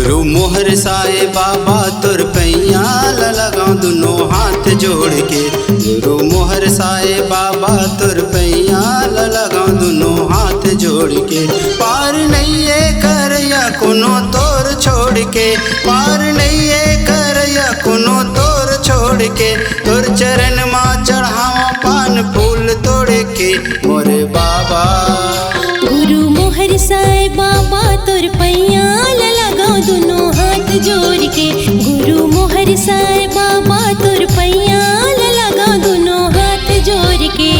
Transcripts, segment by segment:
गुरु मोहर साए बाबा तुर पैया लगाऊं दोनों हाथ जोड़ के। गुरु मोहर साए बाबा तुर पैया लगाऊं दोनों हाथ जोड़ के। पार नहीं है कर या कोनो तोर छोड़ के, पार नहीं है कर या कोनो तोर छोड़ के। तुर चरण माँ चढ़ावा पान फूल तोड़ के मोरे बाबा। गुरु मोहर साए बाबा तुर पैया लगाओ दोनों हाथ जोड़ के। गुरु मोहर साए बाबा तुर पैया लगाओ दोनों हाथ जोड़ के।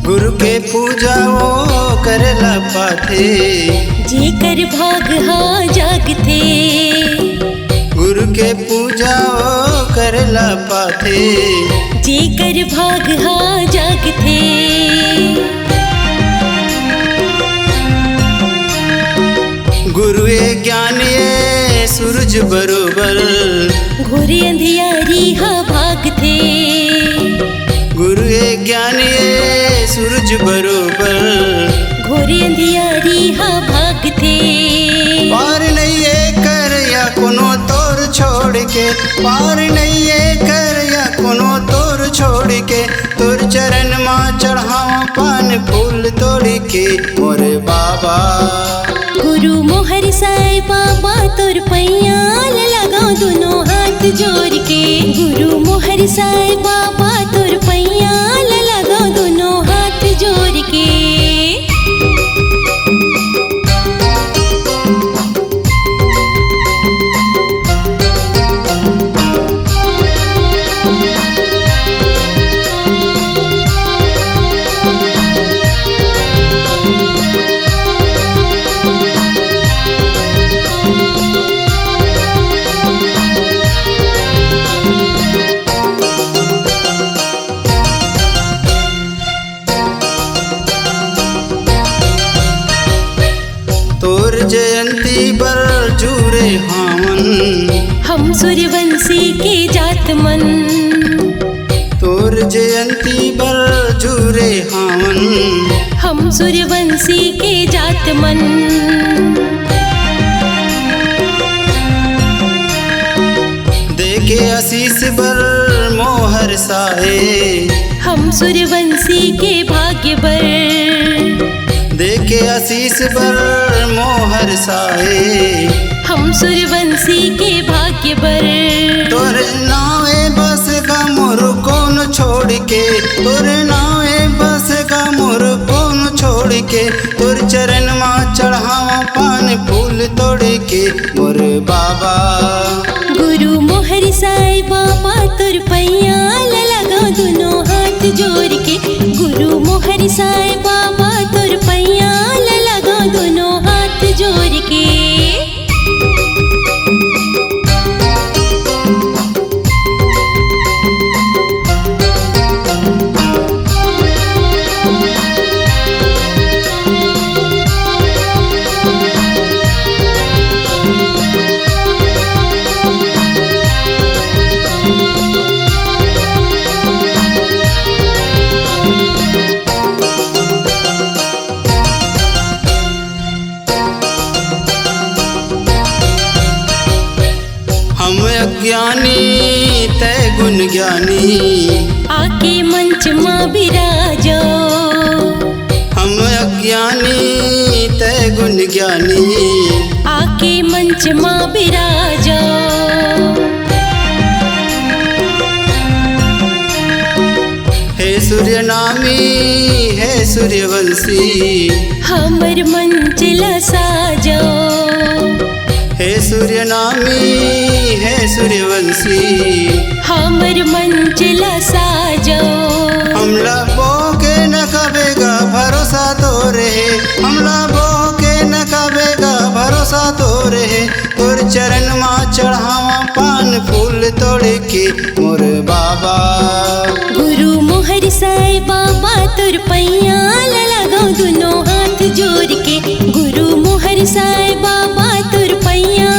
गुरु के पूजा वो करला पाथे, जेकर भाग हा जाग थे। गुरु के पूजा वो करला पाथे, जेकर भाग हा जाग थे। गुरु ज्ञान ये सूरज बरोबर, घोरे अंधियारी हा भाग थे। गुरु ज्ञान ये सूरज बरोबर, घोरे अंधियारी हा भाग थे। पार नहीं है कर या कोनो तोर छोड़ के, पार नहीं है कर या कोनो तोर छोड़ के। तोर चरण माँ चढ़ावा पान फूल तोड़ के मोरे बाबा। गुरु मोहर साए बाबा तुर पैया लगाओ दोनों हाथ जोड़ के। गुरु मोहर साए बाबा तुर पैया लगाओ दोनों हाथ जोड़ के। तोर जयंती बर जुरे हावन, हम सूर्यवंशी के जात मन। तोर जयंती बर जुरे हावन, हम सूर्यवंशी के जात मन। देखे आशीष बर मोहर साए, हम सूर्यवंशी के भाग्य बर। देखे आशीष बर मोहर साए, हम सूर्यवंशी के भाग्य बर। तोरे नावे बस का मोर कौन छोड़ के, तोरे नावे बस का मोर कौन छोड़ के। तोर चरण माँ चढ़ावा पान फूल तोड़ के मोर बाबा। गुरु मोहर साए बाबा तुर पैया लगाओ दोनों हाथ जोड़ के। गुरु मोहर साए बाबा तुर पैया लगाओ दोनों हाथ जोड़ के। हम अज्ञानी तय गुण ज्ञानी, आके मंच माँ बिराजो। हम अज्ञानी तय गुण ज्ञानी, आके मंच माँ बिराजो। हे सूर्य नामी हे सूर्यवंशी, हमर मंजिला साजो। हे सूर्य नामी हे सूर्यवंशी, हमर मंजिला साजो। हमला बो के न कबेगा भरोसा तो रहे, हमला बो के न कबेगा भोर है तोर चरण माँ चढ़ावा पान फूल तोड़ के मोर बाबा। गुरु मोहर साई बाबा तोर पैया लगाओ दोनों हाथ जोड़ के। गुरु मोहर साई बाबा तोर पैया